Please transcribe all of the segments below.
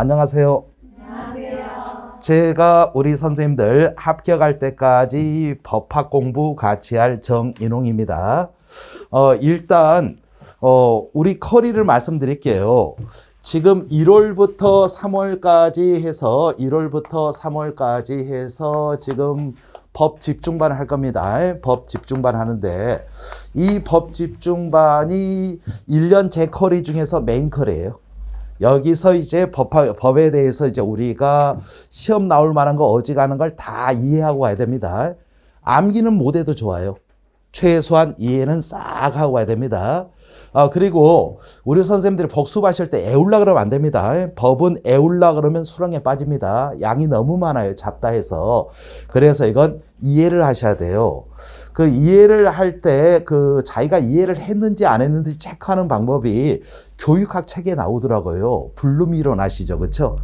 안녕하세요. 안녕하세요. 제가 우리 선생님들 합격할 때까지 법학 공부 같이 할 정인홍입니다. 일단 우리 커리를 말씀드릴게요. 지금 1월부터 3월까지 해서 지금 법 집중반을 할 겁니다. 법 집중반 하는데 이 법 집중반이 1년 제 커리 중에서 메인 커리예요. 여기서 이제 법에 대해서 이제 우리가 시험 나올 만한 거 어지간한 걸 다 이해하고 와야 됩니다. 암기는 못해도 좋아요. 최소한 이해는 싹 하고 와야 됩니다. 그리고 우리 선생님들이 복습하실 때 애울라 그러면 안 됩니다. 법은 애울라 그러면 수렁에 빠집니다. 양이 너무 많아요. 잡다 해서. 그래서 이건 이해를 하셔야 돼요. 그 이해를 할 때 그 자기가 이해를 했는지 안 했는지 체크하는 방법이 교육학 책에 나오더라고요. 블룸이론 아시죠? 그렇죠?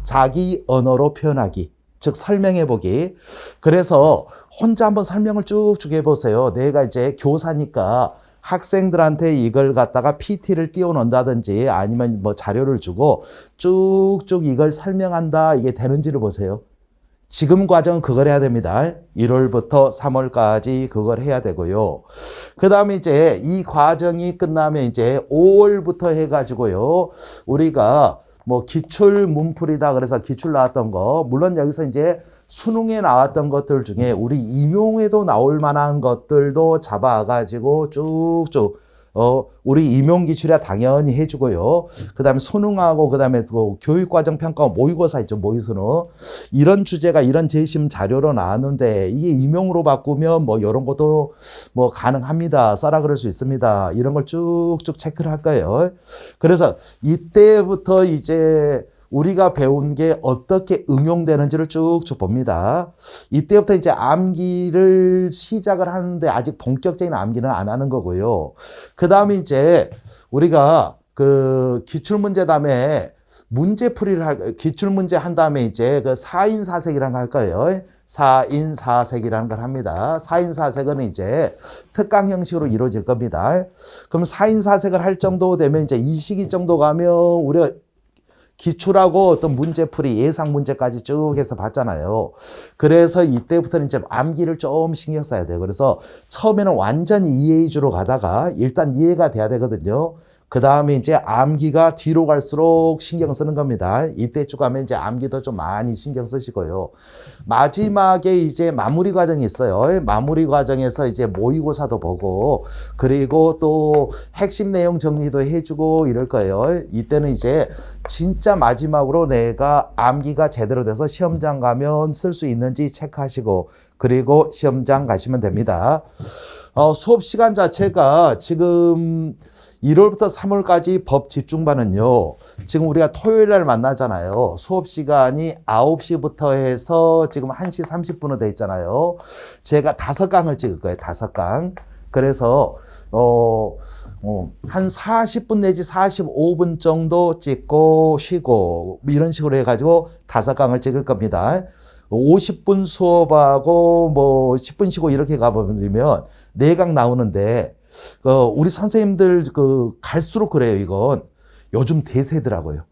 자기 언어로 표현하기. 즉 설명해 보기. 그래서 혼자 한번 설명을 쭉쭉 해보세요. 내가 이제 교사니까 학생들한테 이걸 갖다가 PT를 띄워놓는다든지 아니면 뭐 자료를 주고 쭉쭉 이걸 설명한다. 이게 되는지를 보세요. 지금 과정은 그걸 해야 됩니다. 1월부터 3월까지 그걸 해야 되고요. 그 다음에 이제 이 과정이 끝나면 이제 5월부터 해가지고요. 우리가 뭐 기출 문풀이다 그래서 기출 나왔던 거, 물론 여기서 이제 수능에 나왔던 것들 중에 우리 임용에도 나올 만한 것들도 잡아가지고 쭉쭉 우리 임용 기출이야 당연히 해주고요. 그 다음에 수능하고 그 다음에 또 교육과정 평가 모의고사 있죠. 모의수능. 이런 주제가 이런 재심 자료로 나왔는데 이게 임용으로 바꾸면 뭐 이런 것도 뭐 가능합니다. 써라 그럴 수 있습니다. 이런 걸 쭉쭉 체크를 할 거예요. 그래서 이때부터 이제 우리가 배운 게 어떻게 응용되는지를 쭉쭉 봅니다. 이때부터 이제 암기를 시작을 하는데 아직 본격적인 암기는 안 하는 거고요. 그 다음에 이제 우리가 그 기출문제 다음에 문제풀이를 기출문제 한 다음에 이제 그 4인 4색이라는 걸 할 거예요. 4인 4색이라는 걸 합니다. 4인 4색은 이제 특강 형식으로 이루어질 겁니다. 그럼 4인 4색을 할 정도 되면 이제 이 시기 정도 가면 우리가 기출하고 어떤 문제풀이 예상 문제까지 쭉 해서 봤잖아요. 그래서 이때부터는 이제 암기를 좀 신경 써야 돼요. 그래서 처음에는 완전히 이해 위주로 가다가 일단 이해가 돼야 되거든요. 그 다음에 이제 암기가 뒤로 갈수록 신경 쓰는 겁니다. 이때쯤 가면 이제 암기도 좀 많이 신경 쓰시고요. 마지막에 이제 마무리 과정이 있어요. 마무리 과정에서 이제 모의고사도 보고 그리고 또 핵심 내용 정리도 해주고 이럴 거예요. 이때는 이제 진짜 마지막으로 내가 암기가 제대로 돼서 시험장 가면 쓸 수 있는지 체크하시고 그리고 시험장 가시면 됩니다. 수업 시간 자체가 지금 1월부터 3월까지 법 집중반은요. 지금 우리가 토요일 날 만나잖아요. 수업 시간이 9시부터 해서 지금 1시 30분으로 돼 있잖아요. 제가 5강을 찍을 거예요. 5강. 그래서 한 40분 내지 45분 정도 찍고 쉬고 이런 식으로 해가지고 5강을 찍을 겁니다. 50분 수업하고 뭐 10분 쉬고 이렇게 가버리면 4강 나오는데 우리 선생님들 갈수록 그래요. 이건 요즘 대세더라고요.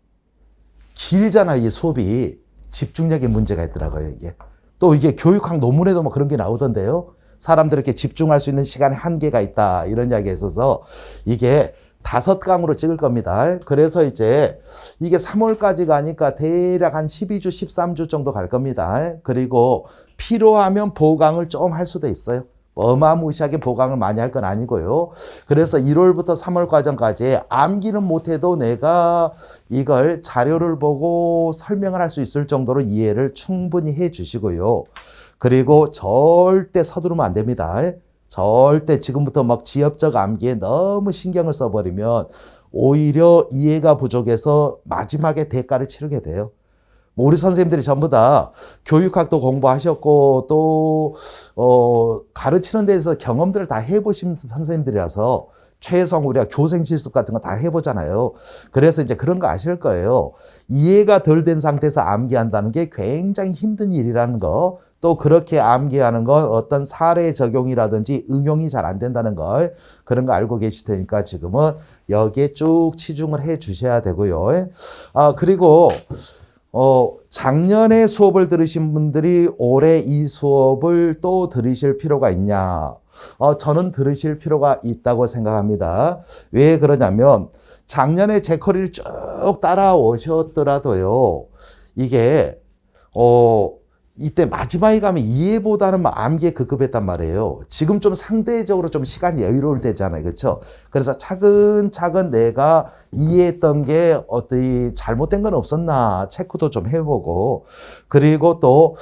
길잖아요. 이 수업이 집중력에 문제가 있더라고요. 이게 또 이게 교육학 논문에도 뭐 그런 게 나오던데요. 사람들 이렇게 집중할 수 있는 시간에 한계가 있다 이런 이야기가 있어서 이게 5강으로 찍을 겁니다. 그래서 이제 이게 3월까지 가니까 대략 한 12주, 13주 정도 갈 겁니다. 그리고 필요하면 보강을 좀 할 수도 있어요. 어마무시하게 보강을 많이 할 건 아니고요. 그래서 1월부터 3월 과정까지 암기는 못해도 내가 이걸 자료를 보고 설명을 할 수 있을 정도로 이해를 충분히 해 주시고요. 그리고 절대 서두르면 안 됩니다. 절대 지금부터 막 지엽적 암기에 너무 신경을 써버리면 오히려 이해가 부족해서 마지막에 대가를 치르게 돼요. 우리 선생님들이 전부 다 교육학도 공부하셨고 또 가르치는 데서 경험들을 다 해보신 선생님들이라서 최소한 우리가 교생 실습 같은 거 다 해보잖아요. 그래서 이제 그런 거 아실 거예요. 이해가 덜 된 상태에서 암기한다는 게 굉장히 힘든 일이라는 거 또 그렇게 암기하는 건 어떤 사례 적용이라든지 응용이 잘 안 된다는 걸 그런 거 알고 계실 테니까 지금은 여기에 쭉 치중을 해 주셔야 되고요. 그리고 작년에 수업을 들으신 분들이 올해 이 수업을 또 들으실 필요가 있냐? 저는 들으실 필요가 있다고 생각합니다. 왜 그러냐면 작년에 제 커리를 쭉 따라오셨더라도요. 이게 이때 마지막에 가면 이해보다는 암기에 급급했단 말이에요. 지금 좀 상대적으로 좀 시간이 여유로울 때잖아요. 그렇죠? 그래서 차근차근 내가 이해했던 게 어디 잘못된 건 없었나 체크도 좀 해보고, 그리고 또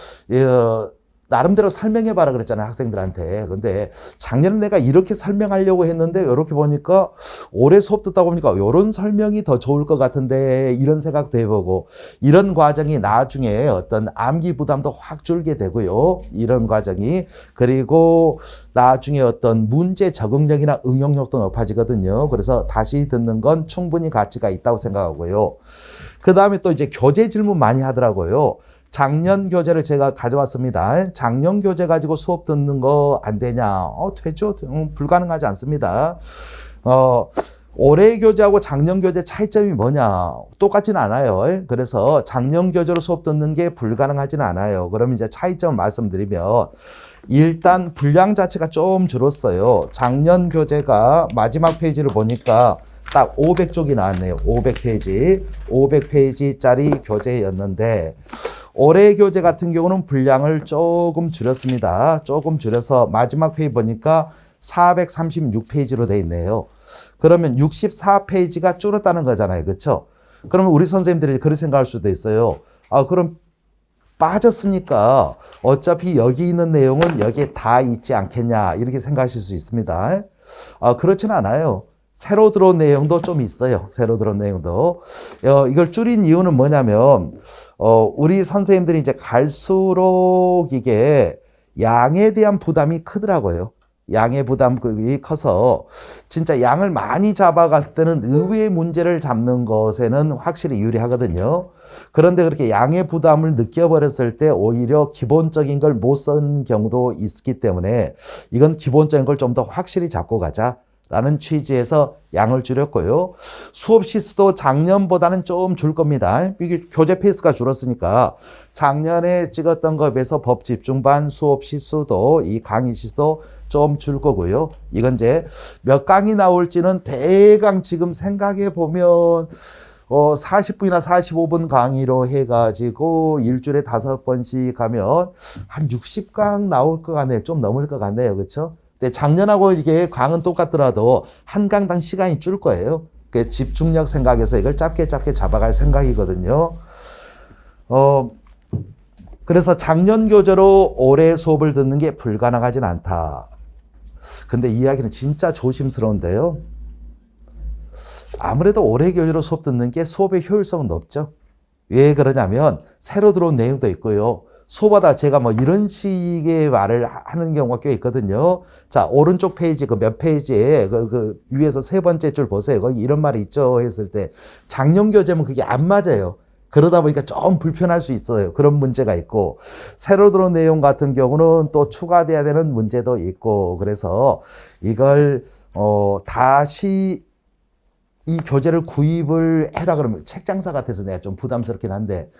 나름대로 설명해봐라 그랬잖아요, 학생들한테. 근데 작년에 내가 이렇게 설명하려고 했는데 이렇게 보니까 올해 수업 듣다 보니까 이런 설명이 더 좋을 것 같은데 이런 생각도 해보고, 이런 과정이 나중에 어떤 암기 부담도 확 줄게 되고요. 이런 과정이. 그리고 나중에 어떤 문제 적응력이나 응용력도 높아지거든요. 그래서 다시 듣는 건 충분히 가치가 있다고 생각하고요. 그 다음에 또 이제 교재 질문 많이 하더라고요. 작년 교재를 제가 가져왔습니다. 작년 교재 가지고 수업 듣는 거 안 되냐? 되죠. 불가능하지 않습니다. 올해 교재하고 작년 교재 차이점이 뭐냐? 똑같지는 않아요. 그래서 작년 교재로 수업 듣는 게 불가능하지는 않아요. 그럼 이제 차이점을 말씀드리면, 일단 분량 자체가 좀 줄었어요. 작년 교재가 마지막 페이지를 보니까 딱 500쪽이 나왔네요. 500페이지. 500페이지짜리 교재였는데, 올해 교재 같은 경우는 분량을 조금 줄였습니다. 조금 줄여서 마지막 페이지 보니까 436페이지로 돼 있네요. 그러면 64페이지가 줄었다는 거잖아요. 그렇죠? 그러면 우리 선생님들이 그렇게 생각할 수도 있어요. 그럼 빠졌으니까 어차피 여기 있는 내용은 여기에 다 있지 않겠냐, 이렇게 생각하실 수 있습니다. 그렇지는 않아요. 새로 들어온 내용도 좀 있어요. 새로 들어온 내용도. 이걸 줄인 이유는 뭐냐면, 우리 선생님들이 이제 갈수록 이게 양에 대한 부담이 크더라고요. 양의 부담이 커서 진짜 양을 많이 잡아갔을 때는 의외의 문제를 잡는 것에는 확실히 유리하거든요. 그런데 그렇게 양의 부담을 느껴버렸을 때 오히려 기본적인 걸 못 쓴 경우도 있기 때문에 이건 기본적인 걸 좀 더 확실히 잡고 가자 라는 취지에서 양을 줄였고요. 수업 시수도 작년보다는 좀 줄 겁니다. 이게 교재 페이스가 줄었으니까 작년에 찍었던 것에 비해서 법 집중반 수업 시수도, 이 강의 시수도 좀 줄 거고요. 이건 이제 몇 강이 나올지는 대강 지금 생각해 보면 40분이나 45분 강의로 해가지고 일주일에 5번씩 가면 한 60강 나올 것 같네요. 좀 넘을 것 같네요. 그렇죠? 근데 작년하고 이게 강은 똑같더라도 한 강당 시간이 줄 거예요. 그 집중력 생각에서 이걸 짧게 잡아갈 생각이거든요. 그래서 작년 교재로 올해 수업을 듣는 게 불가능하진 않다. 근데 이 이야기는 진짜 조심스러운데요. 아무래도 올해 교재로 수업 듣는 게 수업의 효율성은 높죠. 왜 그러냐면 새로 들어온 내용도 있고요. 수업하다 제가 뭐 이런 식의 말을 하는 경우가 꽤 있거든요. 자, 오른쪽 페이지 그 몇 페이지에 그 위에서 세 번째 줄 보세요. 거기 이런 말이 있죠 했을 때 작년 교재면 그게 안 맞아요. 그러다 보니까 좀 불편할 수 있어요. 그런 문제가 있고, 새로 들어온 내용 같은 경우는 또 추가돼야 되는 문제도 있고, 그래서 이걸 다시 이 교재를 구입을 해라 그러면 책 장사 같아서 내가 좀 부담스럽긴 한데,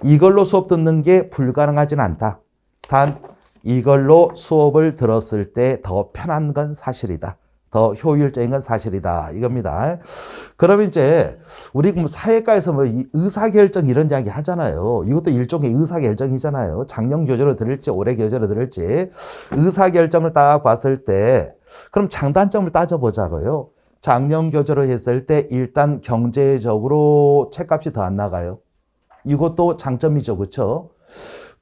이걸로 수업 듣는 게 불가능하진 않다. 단 이걸로 수업을 들었을 때 더 편한 건 사실이다. 더 효율적인 건 사실이다. 이겁니다. 그러면 이제 우리 사회과에서 뭐 의사결정 이런 이야기 하잖아요. 이것도 일종의 의사결정이잖아요. 작년 교재로 들을지 올해 교재로 들을지 의사결정을 딱 봤을 때 그럼 장단점을 따져보자고요. 작년 교재로 했을 때 일단 경제적으로 책값이 더 안 나가요. 이것도 장점이죠. 그렇죠?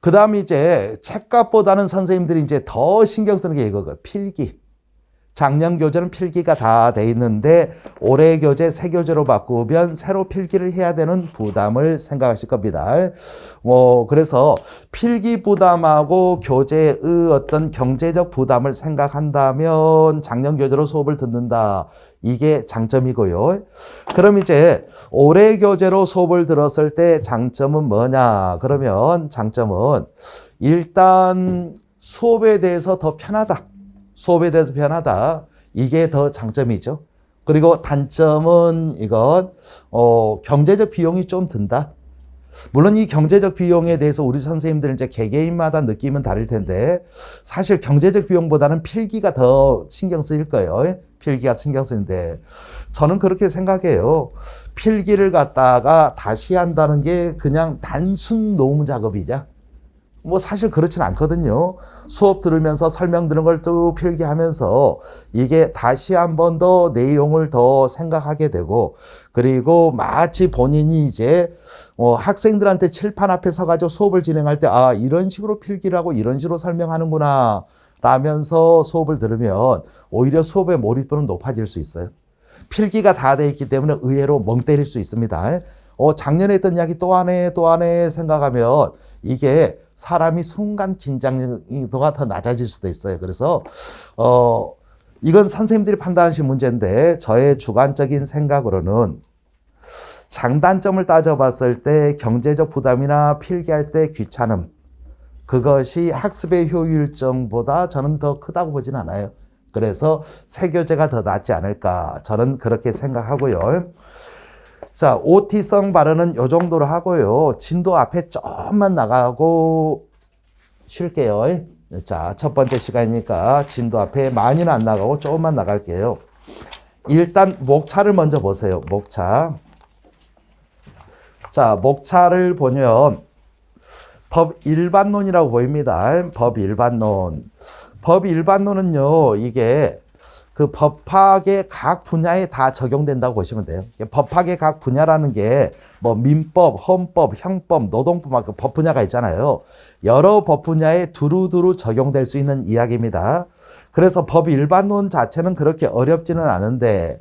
그 다음에 이제 책값보다는 선생님들이 이제 더 신경 쓰는 게 이거가 필기. 작년 교재는 필기가 다 돼 있는데 올해 교재 새 교재로 바꾸면 새로 필기를 해야 되는 부담을 생각하실 겁니다. 그래서 필기 부담하고 교재의 어떤 경제적 부담을 생각한다면 작년 교재로 수업을 듣는다. 이게 장점이고요. 그럼 이제 올해 교재로 수업을 들었을 때 장점은 뭐냐? 그러면 장점은 일단 수업에 대해서 더 편하다. 수업에 대해서 편하다. 이게 더 장점이죠. 그리고 단점은 이건 경제적 비용이 좀 든다. 물론 이 경제적 비용에 대해서 우리 선생님들 이제 개개인마다 느낌은 다를 텐데 사실 경제적 비용보다는 필기가 더 신경 쓰일 거예요. 필기가 신경 쓰는데 저는 그렇게 생각해요. 필기를 갖다가 다시 한다는 게 그냥 단순 노무 작업이냐? 사실 그렇진 않거든요. 수업 들으면서 설명 들은 걸 또 필기하면서 이게 다시 한 번 더 내용을 더 생각하게 되고 그리고 마치 본인이 이제 학생들한테 칠판 앞에 서가지고 수업을 진행할 때 이런 식으로 필기를 하고 이런 식으로 설명하는구나 라면서 수업을 들으면 오히려 수업의 몰입도는 높아질 수 있어요. 필기가 다 돼 있기 때문에 의외로 멍 때릴 수 있습니다. 작년에 했던 이야기 또 하네 생각하면 이게 사람이 순간 긴장도가 더 낮아질 수도 있어요. 그래서 이건 선생님들이 판단하신 문제인데 저의 주관적인 생각으로는 장단점을 따져봤을 때 경제적 부담이나 필기할 때 귀찮음 그것이 학습의 효율성보다 저는 더 크다고 보진 않아요. 그래서 새 교재가 더 낫지 않을까 저는 그렇게 생각하고요. 자, OT성 발언은 이 정도로 하고요. 진도 앞에 좀만 나가고 쉴게요. 자, 첫 번째 시간이니까 진도 앞에 많이는 안 나가고 조금만 나갈게요. 일단 목차를 먼저 보세요. 목차. 자, 목차를 보면 법 일반론이라고 보입니다. 법 일반론. 법 일반론은요, 이게 그 법학의 각 분야에 다 적용된다고 보시면 돼요. 법학의 각 분야라는 게 민법, 헌법, 형법, 노동법 그 법 분야가 있잖아요. 여러 법 분야에 두루두루 적용될 수 있는 이야기입니다. 그래서 법 일반론 자체는 그렇게 어렵지는 않은데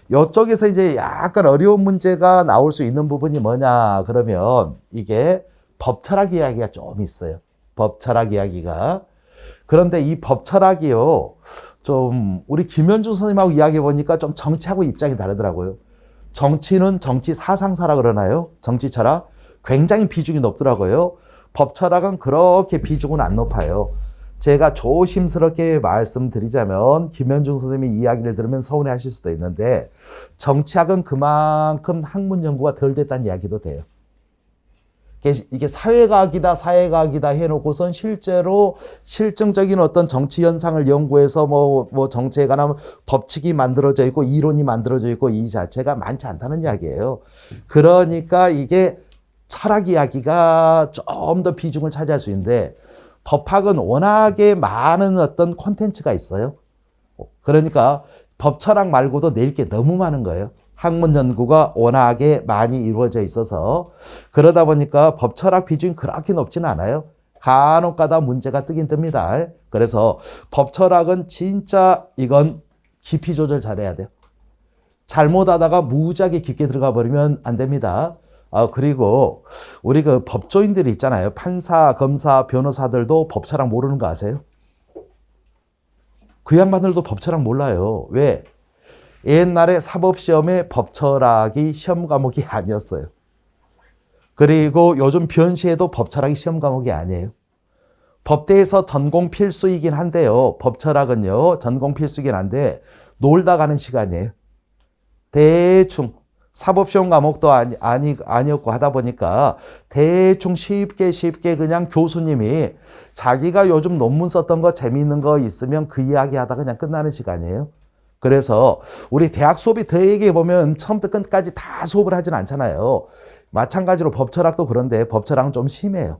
이쪽에서 이제 약간 어려운 문제가 나올 수 있는 부분이 뭐냐 그러면 이게 법철학 이야기가 좀 있어요. 법철학 이야기가. 그런데 이 법철학이요. 좀 우리 김현중 선생님하고 이야기해 보니까 좀 정치하고 입장이 다르더라고요. 정치는 정치 사상사라 그러나요? 정치 철학 굉장히 비중이 높더라고요. 법 철학은 그렇게 비중은 안 높아요. 제가 조심스럽게 말씀드리자면 김현중 선생님의 이야기를 들으면 서운해하실 수도 있는데 정치학은 그만큼 학문 연구가 덜 됐다는 이야기도 돼요. 이게 사회과학이다 해놓고선 실제로 실증적인 어떤 정치 현상을 연구해서 정치에 관한 법칙이 만들어져 있고 이론이 만들어져 있고 이 자체가 많지 않다는 이야기예요. 그러니까 이게 철학 이야기가 좀 더 비중을 차지할 수 있는데 법학은 워낙에 많은 어떤 콘텐츠가 있어요. 그러니까 법철학 말고도 낼 게 너무 많은 거예요. 학문 연구가 워낙에 많이 이루어져 있어서 그러다 보니까 법철학 비중이 그렇게 높지는 않아요. 간혹 가다 문제가 뜨긴 뜹니다. 그래서 법철학은 진짜 이건 깊이 조절 잘해야 돼요. 잘못하다가 무지하게 깊게 들어가 버리면 안 됩니다. 그리고 우리 그 법조인들이 있잖아요. 판사, 검사, 변호사들도 법철학 모르는 거 아세요? 그 양반들도 법철학 몰라요. 왜? 옛날에 사법시험에 법철학이 시험 과목이 아니었어요. 그리고 요즘 변시에도 법철학이 시험 과목이 아니에요. 법대에서 전공 필수이긴 한데요. 법철학은요. 전공 필수이긴 한데 놀다 가는 시간이에요. 대충 사법시험 과목도 아니었고 하다 보니까 대충 쉽게 그냥 교수님이 자기가 요즘 논문 썼던 거 재미있는 거 있으면 그 이야기 하다가 그냥 끝나는 시간이에요. 그래서 우리 대학 수업이 되게 보면 처음부터 끝까지 다 수업을 하진 않잖아요. 마찬가지로 법철학도 그런데 법철학은 좀 심해요.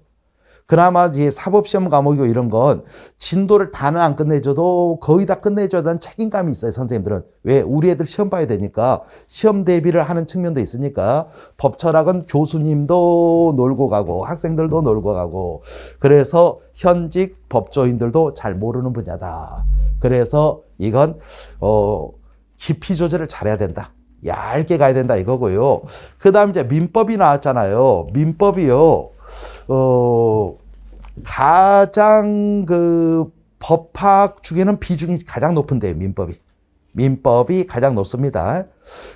그나마 이제 사법시험 과목이고 이런 건 진도를 다는 안 끝내줘도 거의 다 끝내줘야 되는 책임감이 있어요, 선생님들은. 왜? 우리 애들 시험 봐야 되니까 시험 대비를 하는 측면도 있으니까 법철학은 교수님도 놀고 가고 학생들도 놀고 가고 그래서 현직 법조인들도 잘 모르는 분야다. 그래서 이건 깊이 조절을 잘해야 된다. 얇게 가야 된다 이거고요. 그 다음 이제 민법이 나왔잖아요. 민법이요. 가장 그 법학 중에는 비중이 가장 높은데요, 민법이. 민법이 가장 높습니다.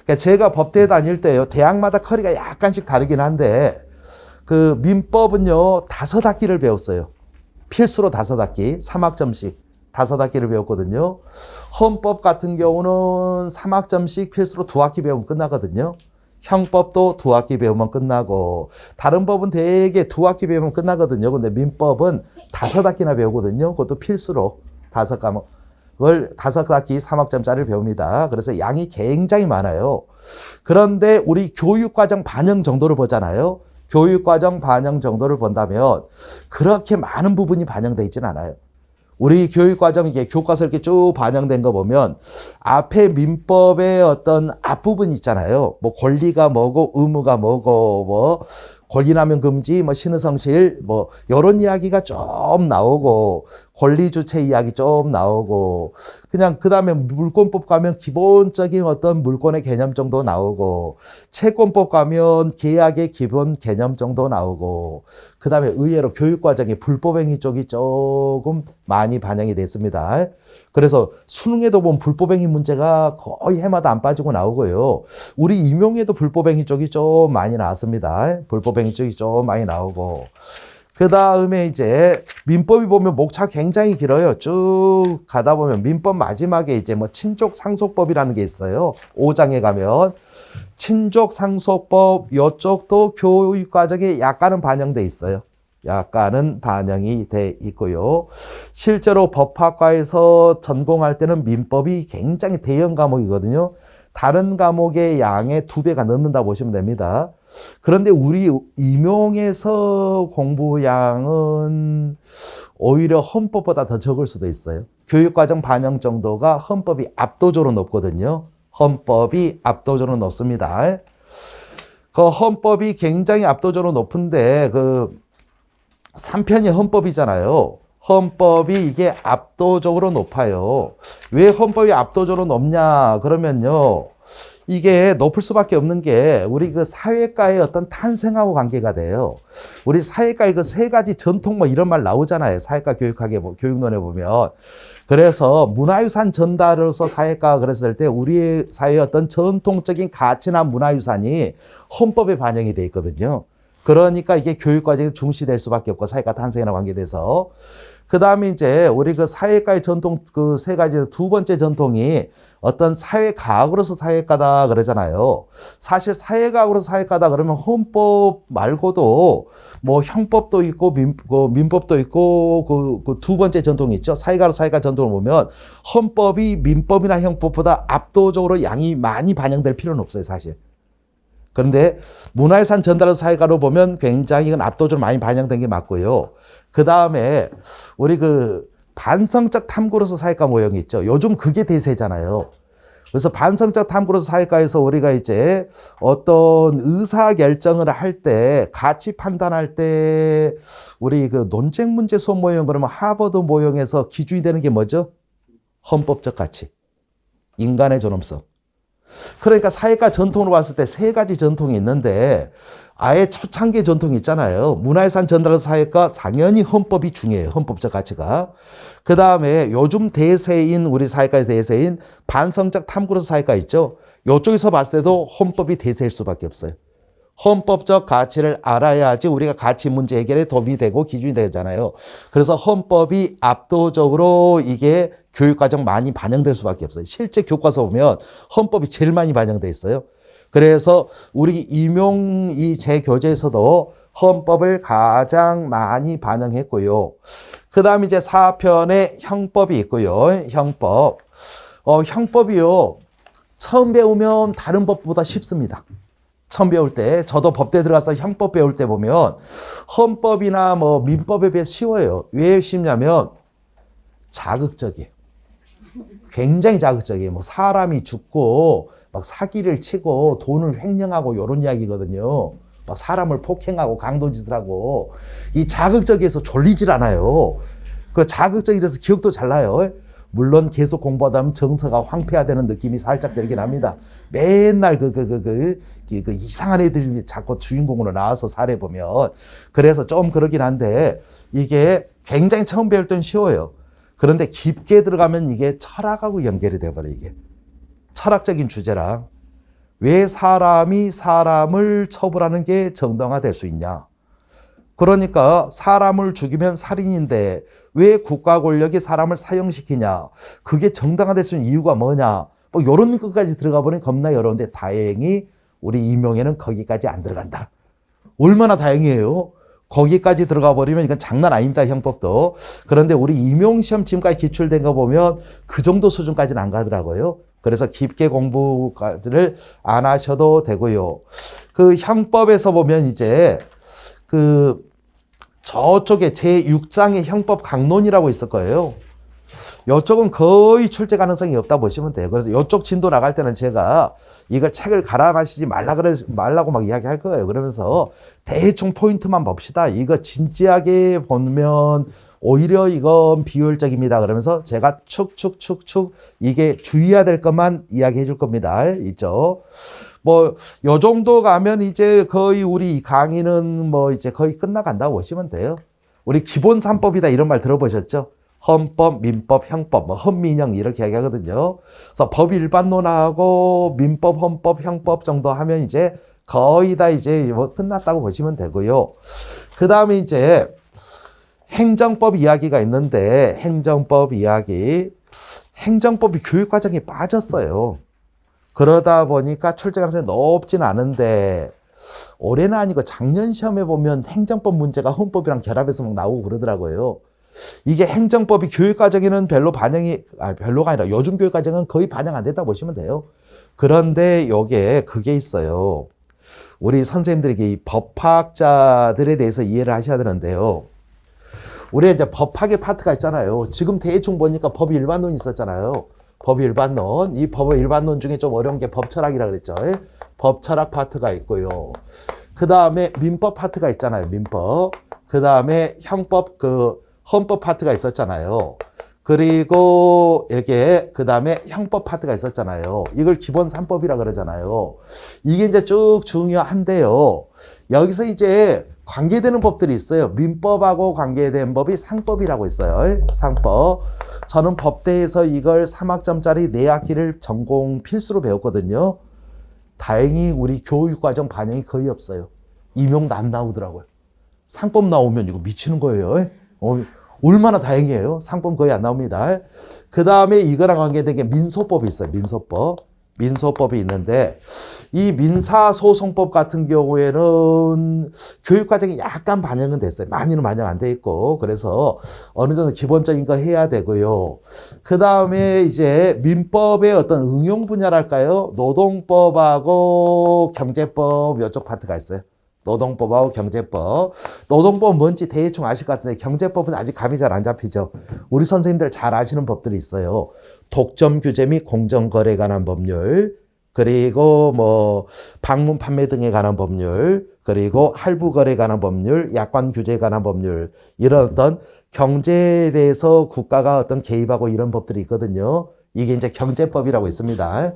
그러니까 제가 법대에 다닐 때요, 대학마다 커리가 약간씩 다르긴 한데, 그 민법은요, 5학기를 배웠어요. 필수로 5학기, 3학점씩 5학기를 배웠거든요. 헌법 같은 경우는 3학점씩 필수로 2학기 배우면 끝나거든요. 형법도 2학기 배우면 끝나고, 다른 법은 대개 2학기 배우면 끝나거든요. 근데 민법은 5학기나 배우거든요. 그것도 필수로 5과목을 5학기 3학점짜리를 배웁니다. 그래서 양이 굉장히 많아요. 그런데 우리 교육과정 반영 정도를 보잖아요. 교육과정 반영 정도를 본다면 그렇게 많은 부분이 반영되어 있지는 않아요. 우리 교육과정 이게 교과서 이렇게 쭉 반영된 거 보면 앞에 민법의 어떤 앞부분 있잖아요. 뭐 권리가 뭐고 의무가 뭐고 뭐 권리남용 금지 뭐 신의성실 뭐 이런 이야기가 좀 나오고 권리주체 이야기 좀 나오고 그냥 그 다음에 물권법 가면 기본적인 어떤 물권의 개념 정도 나오고 채권법 가면 계약의 기본 개념 정도 나오고 그 다음에 의외로 교육과정의 불법행위 쪽이 조금 많이 반영이 됐습니다. 그래서 수능에도 보면 불법행위 문제가 거의 해마다 안 빠지고 나오고요. 우리 임용에도 불법행위 쪽이 좀 많이 나왔습니다. 불법행위 쪽이 좀 많이 나오고. 그 다음에 이제 민법이 보면 목차 굉장히 길어요. 쭉 가다 보면 민법 마지막에 이제 뭐 친족상속법이라는 게 있어요. 5장에 가면. 친족상속법 이쪽도 교육과정에 약간은 반영돼 있어요. 약간은 반영이 돼 있고요. 실제로 법학과에서 전공할 때는 민법이 굉장히 대형 과목이거든요. 다른 과목의 양의 2배가 넘는다 보시면 됩니다. 그런데 우리 임용에서 공부량은 오히려 헌법보다 더 적을 수도 있어요. 교육과정 반영 정도가 헌법이 압도적으로 높거든요. 헌법이 압도적으로 높습니다. 그 헌법이 굉장히 압도적으로 높은데 그 3편이 헌법이잖아요. 헌법이 이게 압도적으로 높아요. 왜 헌법이 압도적으로 높냐 그러면요. 이게 높을 수밖에 없는 게 우리 그 사회과의 어떤 탄생하고 관계가 돼요. 우리 사회과의 그 3가지 전통 뭐 이런 말 나오잖아요. 사회과 교육학에 교육론에 보면. 그래서 문화유산 전달로서 사회과가 그랬을 때 우리 사회의 어떤 전통적인 가치나 문화유산이 헌법에 반영이 돼 있거든요. 그러니까 이게 교육과정에 중시될 수밖에 없고 사회과 탄생이나 관계돼서. 그 다음에 이제 우리 그 사회과의 전통 그 3가지에서 2번째 전통이 어떤 사회과학으로서 사회과다 그러잖아요. 사실 사회과학으로서 사회과다 그러면 헌법 말고도 뭐 형법도 있고 민법도 있고 그 2번째 전통이 있죠. 사회과로 사회과 전통을 보면 헌법이 민법이나 형법보다 압도적으로 양이 많이 반영될 필요는 없어요, 사실. 그런데 문화유산 전달로 사회과로 보면 굉장히 이건 압도적으로 많이 반영된 게 맞고요. 그 다음에 우리 그 반성적 탐구로서 사회과 모형이 있죠. 요즘 그게 대세잖아요. 그래서 반성적 탐구로서 사회과에서 우리가 이제 어떤 의사결정을 할 때, 가치 판단할 때, 우리 그 논쟁 문제 수업 모형, 그러면 하버드 모형에서 기준이 되는 게 뭐죠? 헌법적 가치. 인간의 존엄성. 그러니까 사회과 전통으로 봤을 때 3가지 전통이 있는데 아예 초창기 전통이 있잖아요. 문화유산 전달 사회과 당연히 헌법이 중요해요. 헌법적 가치가. 그 다음에 요즘 대세인 우리 사회과의 대세인 반성적 탐구로서 사회과 있죠. 이쪽에서 봤을 때도 헌법이 대세일 수밖에 없어요. 헌법적 가치를 알아야지 우리가 가치 문제 해결에 도움이 되고 기준이 되잖아요. 그래서 헌법이 압도적으로 이게 교육과정 많이 반영될 수밖에 없어요. 실제 교과서 보면 헌법이 제일 많이 반영돼 있어요. 그래서 우리 임용 이 제교재에서도 헌법을 가장 많이 반영했고요. 그 다음에 이제 4편에 형법이 있고요. 형법. 형법이요. 처음 배우면 다른 법보다 쉽습니다. 처음 배울 때, 저도 법대 들어가서 형법 배울 때 보면 헌법이나 뭐 민법에 비해 쉬워요. 왜 쉽냐면 자극적이에요. 굉장히 자극적이에요. 뭐 사람이 죽고 막 사기를 치고 돈을 횡령하고 이런 이야기거든요. 막 사람을 폭행하고 강도짓을 하고 이 자극적이어서 졸리질 않아요. 그 자극적이라서 기억도 잘 나요. 물론 계속 공부하다 보면 정서가 황폐화되는 느낌이 살짝 들긴 합니다. 맨날 그 이상한 애들이 자꾸 주인공으로 나와서 사례 보면. 그래서 좀 그러긴 한데 이게 굉장히 처음 배울 땐 쉬워요. 그런데 깊게 들어가면 이게 철학하고 연결이 돼버려, 이게. 철학적인 주제랑. 왜 사람이 사람을 처벌하는 게 정당화될 수 있냐. 그러니까 사람을 죽이면 살인인데 왜 국가 권력이 사람을 사형시키냐. 그게 정당화될 수 있는 이유가 뭐냐. 뭐 이런 것까지 들어가 보니 겁나 어려운데 다행히 우리 임용에는 거기까지 안 들어간다. 얼마나 다행이에요. 거기까지 들어가 버리면 이건 장난 아닙니다, 형법도. 그런데 우리 임용시험 지금까지 기출된 거 보면 그 정도 수준까지는 안 가더라고요. 그래서 깊게 공부까지를 안 하셔도 되고요. 그 형법에서 보면 이제 저쪽에 제6장의 형법 강론이라고 있을 거예요. 이쪽은 거의 출제 가능성이 없다 보시면 돼요. 그래서 이쪽 진도 나갈 때는 제가 이걸 책을 갈아가시지 말라고 막 이야기할 거예요. 그러면서 대충 포인트만 봅시다. 이거 진지하게 보면 오히려 이건 비효율적입니다. 그러면서 제가 축 이게 주의해야 될 것만 이야기해 줄 겁니다. 있죠. 뭐, 요 정도 가면 이제 거의 우리 강의는 뭐 이제 거의 끝나간다고 보시면 돼요. 우리 기본 3법이다 이런 말 들어보셨죠? 헌법, 민법, 형법, 뭐 헌민형 이렇게 얘기하거든요. 그래서 법 일반론하고 민법, 헌법, 형법 정도 하면 이제 거의 다 이제 뭐 끝났다고 보시면 되고요. 그 다음에 이제 행정법 이야기가 있는데 행정법 이야기. 행정법이 교육과정에 빠졌어요. 그러다 보니까 출제 가능성이 높지는 않은데 올해는 아니고 작년 시험에 보면 행정법 문제가 헌법이랑 결합해서 막 나오고 그러더라고요. 이게 행정법이 교육과정에는 별로가 아니라 요즘 교육과정은 거의 반영 안 됐다 보시면 돼요. 그런데 그게 있어요. 우리 선생님들에게 이 법학자들에 대해서 이해를 하셔야 되는데요. 우리 이제 법학의 파트가 있잖아요. 지금 대충 보니까 법 일반론이 있었잖아요. 법 일반론. 이 법 일반론 중에 좀 어려운 게 법철학이라 그랬죠. 법철학 파트가 있고요. 그 다음에 민법 파트가 있잖아요. 민법. 그 다음에 형법, 헌법 파트가 있었잖아요. 그리고 그 다음에 형법 파트가 있었잖아요. 이걸 기본 3법이라 그러잖아요. 이게 이제 쭉 중요한데요. 여기서 이제 관계되는 법들이 있어요. 민법하고 관계된 법이 상법이라고 있어요. 상법. 저는 법대에서 이걸 3학점짜리 4학기를 전공 필수로 배웠거든요. 다행히 우리 교육과정 반영이 거의 없어요. 임용도 안 나오더라고요. 상법 나오면 이거 미치는 거예요. 얼마나 다행이에요. 상법 거의 안 나옵니다. 그 다음에 이거랑 관계된 게 민소법이 있어요. 민소법이 있는데 이 민사소송법 같은 경우에는 교육과정이 약간 반영은 됐어요. 많이는 반영 안 돼 있고. 그래서 어느 정도 기본적인 거 해야 되고요. 그 다음에 이제 민법의 어떤 응용 분야랄까요? 노동법하고 경제법 이쪽 파트가 있어요. 노동법하고 경제법. 노동법은 뭔지 대충 아실 것 같은데 경제법은 아직 감이 잘 안 잡히죠. 우리 선생님들 잘 아시는 법들이 있어요. 독점 규제 및 공정거래에 관한 법률, 그리고 뭐 방문 판매 등에 관한 법률, 그리고 할부 거래에 관한 법률, 약관 규제에 관한 법률, 이런 어떤 경제에 대해서 국가가 어떤 개입하고 이런 법들이 있거든요. 이게 이제 경제법이라고 있습니다.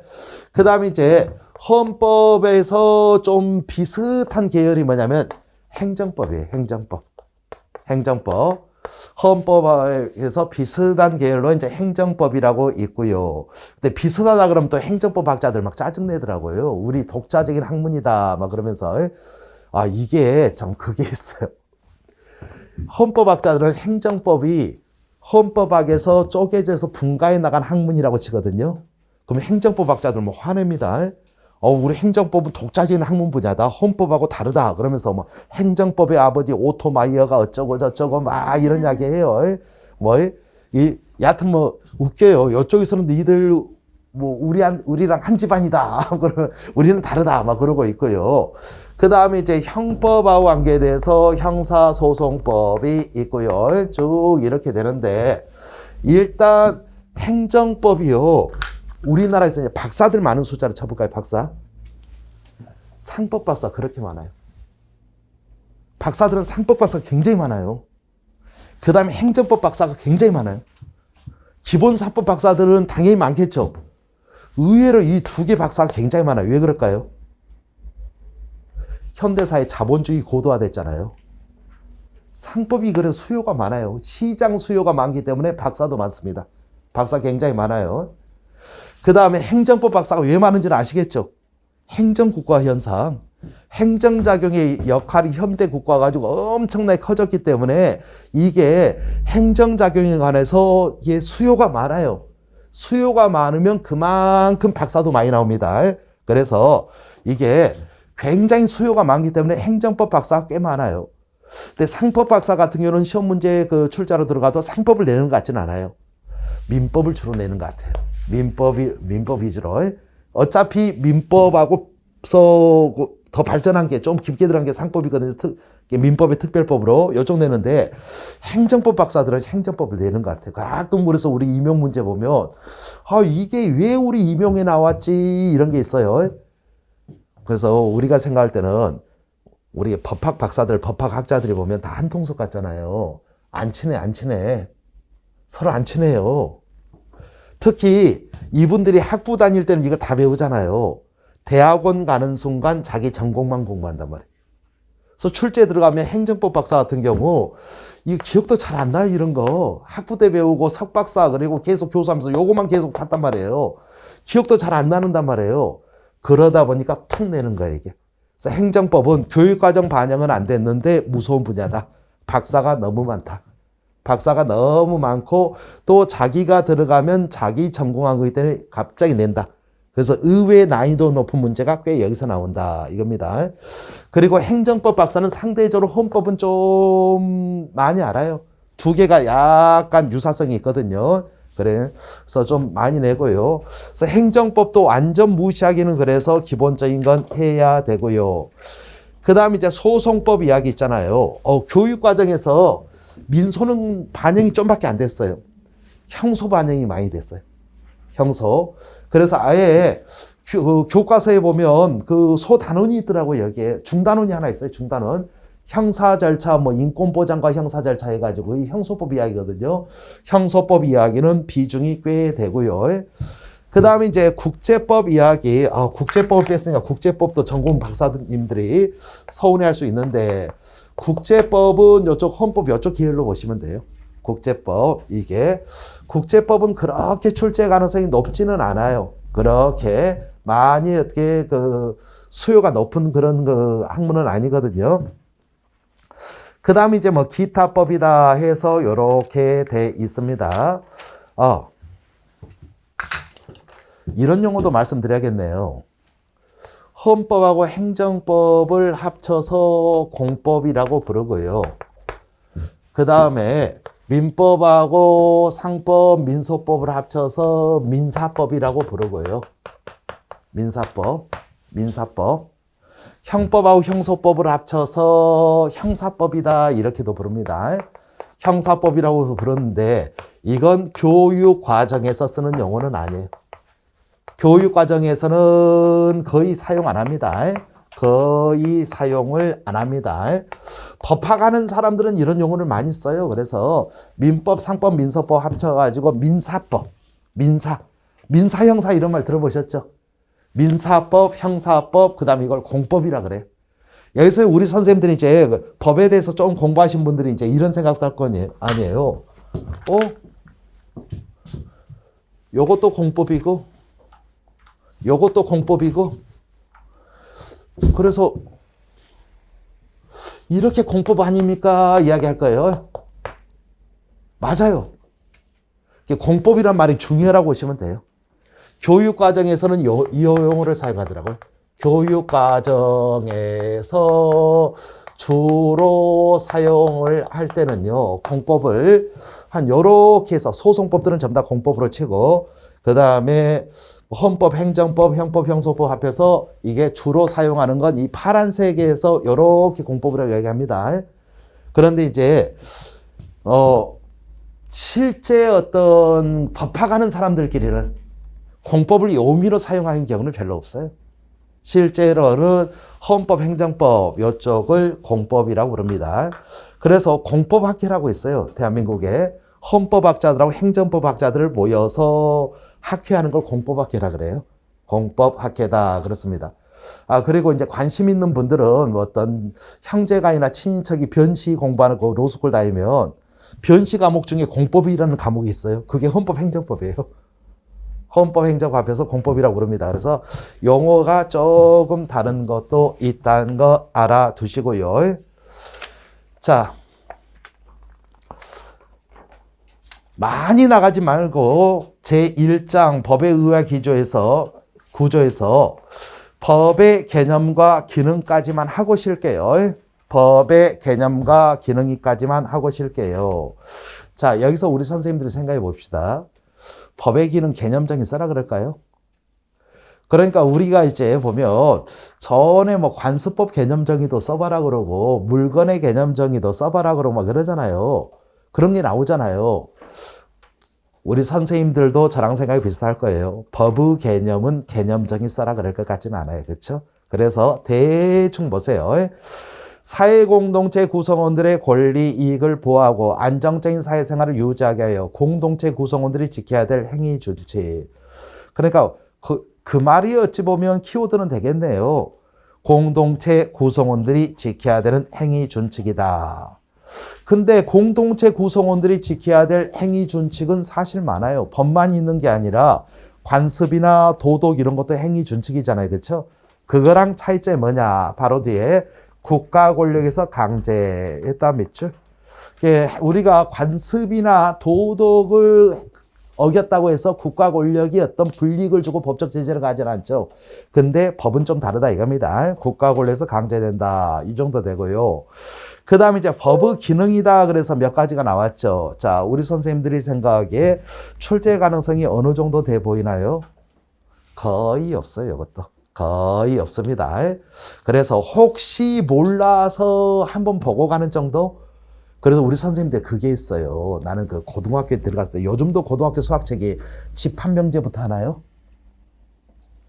그 다음에 이제 헌법에서 좀 비슷한 계열이 뭐냐면 행정법이에요. 행정법. 헌법에서 비슷한 계열로 이제 행정법이라고 있고요. 근데 비슷하다 그러면 또 행정법 학자들 막 짜증내더라고요. 우리 독자적인 학문이다 막 그러면서. 이게 좀 그게 있어요. 헌법 학자들은 행정법이 헌법학에서 쪼개져서 분가해 나간 학문이라고 치거든요. 그럼 행정법 학자들 뭐 화냅니다. 우리 행정법은 독자적인 학문 분야다. 헌법하고 다르다. 그러면서 뭐 행정법의 아버지 오토마이어가 어쩌고 저쩌고 막 이런 이야기 해요. 여하튼 뭐 웃겨요. 이쪽에서는 니들 뭐 우리랑 한 집안이다. 그러면 우리는 다르다. 막 그러고 있고요. 그 다음에 이제 형법하고 관계돼서 형사소송법이 있고요. 쭉 이렇게 되는데 일단 행정법이요. 우리나라에서 이제 박사들 많은 숫자를 쳐볼까요? 박사? 상법 박사 그렇게 많아요. 박사들은 상법 박사가 굉장히 많아요. 그 다음에 행정법 박사가 굉장히 많아요. 기본 사법 박사들은 당연히 많겠죠. 의외로 이 두 개 박사가 굉장히 많아요. 왜 그럴까요? 현대사회 자본주의 고도화됐잖아요. 상법이 그래 수요가 많아요. 시장 수요가 많기 때문에 박사도 많습니다. 박사 굉장히 많아요. 그 다음에 행정법 박사가 왜 많은지는 아시겠죠? 행정국가 현상. 행정작용의 역할이 현대 국가가 가지고 엄청나게 커졌기 때문에 이게 행정작용에 관해서 이게 수요가 많아요. 수요가 많으면 그만큼 박사도 많이 나옵니다. 그래서 이게 굉장히 수요가 많기 때문에 행정법 박사가 꽤 많아요. 근데 상법 박사 같은 경우는 시험 문제 그 출제로 들어가도 상법을 내는 것 같지는 않아요. 민법을 주로 내는 것 같아요. 민법 위주로. 어차피 민법하고 더 발전한 게 좀 깊게 들어간 게 상법이거든요. 민법의 특별법으로 요쪽 내는데 행정법 박사들은 행정법을 내는 것 같아요. 가끔 그래서 우리 임용 문제 보면 이게 왜 우리 임용에 나왔지 이런 게 있어요. 그래서 우리가 생각할 때는 우리 법학 박사들, 법학 학자들이 보면 다 한 통속 같잖아요. 안 친해. 서로 안 친해요. 특히 이분들이 학부 다닐 때는 이걸 다 배우잖아요. 대학원 가는 순간 자기 전공만 공부한단 말이에요. 그래서 출제 들어가면 행정법 박사 같은 경우 이 기억도 잘 안 나요. 이런 거 학부 때 배우고 석박사 그리고 계속 교수하면서 요거만 계속 봤단 말이에요. 기억도 잘 안 나는단 말이에요. 그러다 보니까 툭 내는 거예요 이게. 그래서 행정법은 교육과정 반영은 안 됐는데 무서운 분야다. 박사가 너무 많다. 박사가 너무 많고 또 자기가 들어가면 자기 전공한 거기 때문에 갑자기 낸다. 그래서 의외의 난이도 높은 문제가 꽤 여기서 나온다 이겁니다. 그리고 행정법 박사는 상대적으로 헌법은 좀 많이 알아요. 두 개가 약간 유사성이 있거든요. 그래서 좀 많이 내고요. 그래서 행정법도 완전 무시하기는 그래서 기본적인 건 해야 되고요. 그 다음에 이제 소송법 이야기 있잖아요. 교육 과정에서 민소는 반영이 좀밖에 안 됐어요. 형소 반영이 많이 됐어요. 형소. 그래서 아예 교과서에 보면 그 소단원이 있더라고요. 여기에 중단원이 하나 있어요. 중단원. 형사 절차, 인권보장과 형사 절차 해가지고 이 형소법 이야기거든요. 형소법 이야기는 비중이 꽤 되고요. 그 다음에 이제 국제법 이야기. 국제법을 뺐으니까 국제법도 전공 박사님들이 서운해할 수 있는데 국제법은 이쪽 헌법 이쪽 계열로 보시면 돼요. 국제법 이게 국제법은 그렇게 출제 가능성이 높지는 않아요. 그렇게 많이 어떻게 그 수요가 높은 그런 그 학문은 아니거든요. 그 다음에 이제 기타법이다 해서 이렇게 돼 있습니다. 이런 용어도 말씀드려야겠네요. 헌법하고 행정법을 합쳐서 공법이라고 부르고요. 그 다음에 민법하고 상법, 민소법을 합쳐서 민사법이라고 부르고요. 민사법. 형법하고 형소법을 합쳐서 형사법이다 이렇게도 부릅니다. 형사법이라고 부르는데 이건 교육 과정에서 쓰는 용어는 아니에요. 교육 과정에서는 거의 사용 안 합니다. 거의 사용을 안 합니다. 법학하는 사람들은 이런 용어를 많이 써요. 그래서 민법, 상법, 민소법 합쳐가지고 민사법, 민사, 형사 이런 말 들어보셨죠? 민사법, 형사법, 그 다음에 이걸 공법이라 그래요. 여기서 우리 선생님들이 이제 법에 대해서 좀 공부하신 분들이 이제 이런 생각도 할 거 아니에요. 요것도 공법이고, 요것도 공법이고, 그래서 이렇게 공법 아닙니까? 이야기할 거예요. 맞아요. 공법이란 말이 중요하다고 보시면 돼요. 교육 과정에서는 이 용어를 사용하더라고요. 교육 과정에서 주로 사용을 할 때는요, 공법을 한 요렇게 해서 소송법들은 전부 다 공법으로 치고, 그 다음에 헌법, 행정법, 형법, 형소법 합해서 이게 주로 사용하는 건 이 파란색에서 요렇게 공법이라고 얘기합니다. 그런데 이제 실제 어떤 법학하는 사람들끼리는 공법을 요미로 사용하는 경우는 별로 없어요. 실제로는 헌법, 행정법 이쪽을 공법이라고 부릅니다. 그래서 공법학회라고 있어요. 대한민국에 헌법학자들하고 행정법학자들을 모여서 학회하는 걸 공법학회라 그래요. 공법학회다 그렇습니다. 그리고 이제 관심 있는 분들은 뭐 어떤 형제간이나 친인척이 변시 공부하는 거 로스쿨 다니면 변시 과목 중에 공법이라는 과목이 있어요. 그게 헌법행정법이에요. 헌법행정법에서 공법이라고 부릅니다. 그래서 용어가 조금 다른 것도 있다는 거 알아두시고요. 자, 많이 나가지 말고 제1장 법에 의한 구조에서 법의 개념과 기능까지만 하고 쉴게요. 법의 개념과 기능까지만 하고 쉴게요. 자, 여기서 우리 선생님들이 생각해 봅시다. 법의 기능 개념적인 써라 그럴까요? 그러니까 우리가 이제 보면 전에 뭐 관습법 개념정의도 써봐라 그러고 물건의 개념정의도 써봐라 그러고 막 그러잖아요. 그런 게 나오잖아요. 우리 선생님들도 저랑 생각이 비슷할 거예요. 법의 개념은 개념정의 써라 그럴 것 같지는 않아요. 그렇죠? 그래서 대충 보세요. 사회공동체 구성원들의 권리, 이익을 보호하고 안정적인 사회생활을 유지하게 하여 공동체 구성원들이 지켜야 될 행위 준칙. 그러니까 그 말이 어찌 보면 키워드는 되겠네요. 공동체 구성원들이 지켜야 되는 행위 준칙이다. 근데 공동체 구성원들이 지켜야 될 행위 준칙은 사실 많아요. 법만 있는 게 아니라 관습이나 도덕 이런 것도 행위 준칙이잖아요. 그렇죠? 그거랑 차이점이 뭐냐? 바로 뒤에 국가 권력에서 강제했다 밑줄. 우리가 관습이나 도덕을 어겼다고 해서 국가 권력이 어떤 불이익을 주고 법적 제재를 가지는 않죠. 근데 법은 좀 다르다 이겁니다. 국가 권력에서 강제된다. 이 정도 되고요. 그 다음에 이제 법의 기능이다. 그래서 몇 가지가 나왔죠. 자, 우리 선생님들이 생각하기에 출제 가능성이 어느 정도 돼 보이나요? 거의 없어요, 이것도. 거의 없습니다. 그래서 혹시 몰라서 한번 보고 가는 정도? 그래서 우리 선생님들 그게 있어요. 나는 그 고등학교에 들어갔을 때 요즘도 고등학교 수학책이 집합명제부터 하나요?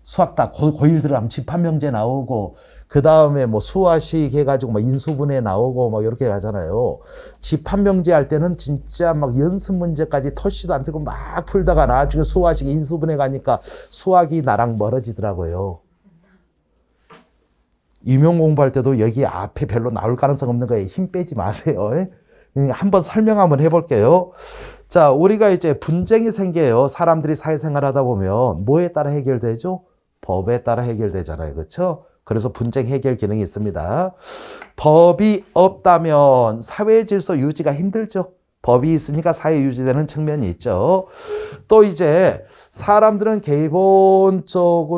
수학 다 고1 들어가면 집합명제 나오고 그 다음에 뭐 수화식 해가지고 막 인수분해 나오고 막 이렇게 하잖아요. 집합명제 할 때는 진짜 막 연습 문제까지 터시도 안 들고 막 풀다가 나중에 수화식 인수분해 가니까 수학이 나랑 멀어지더라고요. 임용 공부할 때도 여기 앞에 별로 나올 가능성 없는 거에 힘 빼지 마세요. 한번 설명 한번 해볼게요. 자, 우리가 이제 분쟁이 생겨요. 사람들이 사회생활 하다 보면 뭐에 따라 해결되죠? 법에 따라 해결되잖아요. 그렇죠? 그래서 분쟁 해결 기능이 있습니다. 법이 없다면 사회 질서 유지가 힘들죠. 법이 있으니까 사회 유지되는 측면이 있죠. 또 이제 사람들은 기본적으로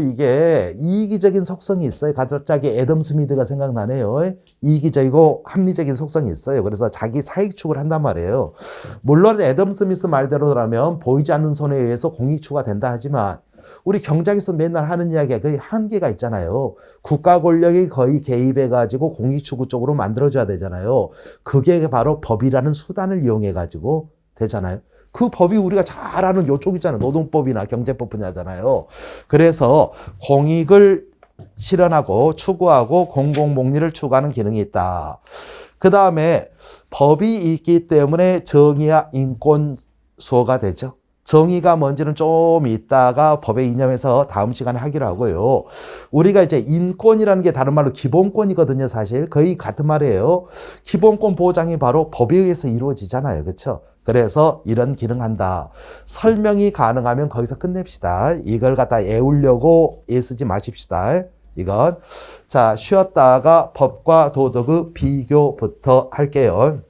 이게 이기적인 속성이 있어요. 갑자기 애덤 스미드가 생각나네요. 이기적이고 합리적인 속성이 있어요. 그래서 자기 사익 추구를 한단 말이에요. 물론 애덤 스미스 말대로라면 보이지 않는 손에 의해서 공익 추구가 된다 하지만 우리 경제학에서 맨날 하는 이야기가 거의 한계가 있잖아요. 국가 권력이 거의 개입해가지고 공익 추구 쪽으로 만들어줘야 되잖아요. 그게 바로 법이라는 수단을 이용해가지고 되잖아요. 그 법이 우리가 잘 아는 요쪽 있잖아요. 노동법이나 경제법 분야잖아요. 그래서 공익을 실현하고 추구하고 공공복리를 추구하는 기능이 있다. 그 다음에 법이 있기 때문에 정의와 인권 수호가 되죠. 정의가 뭔지는 좀 이따가 법의 이념에서 다음 시간에 하기로 하고요. 우리가 이제 인권이라는 게 다른 말로 기본권이거든요. 사실 거의 같은 말이에요. 기본권 보장이 바로 법에 의해서 이루어지잖아요. 그렇죠? 그래서 이런 기능한다. 설명이 가능하면 거기서 끝냅시다. 이걸 갖다 애우려고 애쓰지 마십시다. 이건 자, 쉬었다가 법과 도덕의 비교부터 할게요.